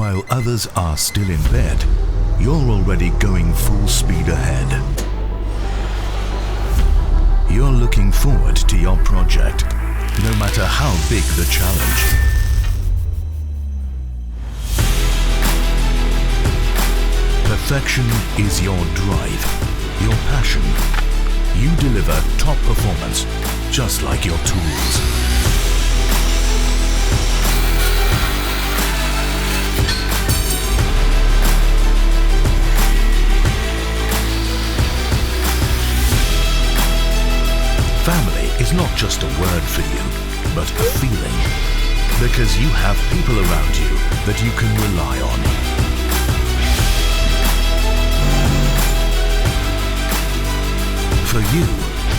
While others are still in bed, you're already going full speed ahead. You're looking forward to your project, no matter how big the challenge. Perfection is your drive, your passion. You deliver top performance, just like your tools. Family is not just a word for you, but a feeling. Because you have people around you that you can rely on. For you,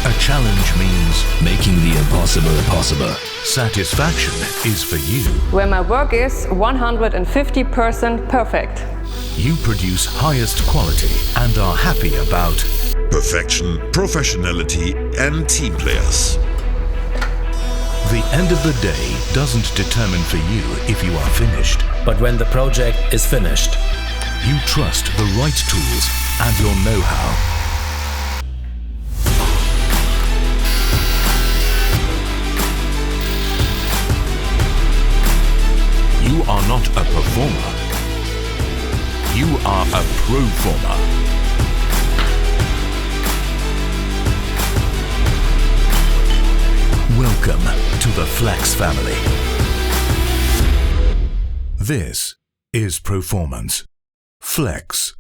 a challenge means making the impossible possible. Satisfaction is for you where my work is 150% perfect. You produce highest quality and are happy about perfection, professionality and team players. The end of the day doesn't determine for you if you are finished. But when the project is finished, you trust the right tools and your know-how. You are not a performer. You are a proformer. Welcome to the Flex family. This is Proformance. Flex.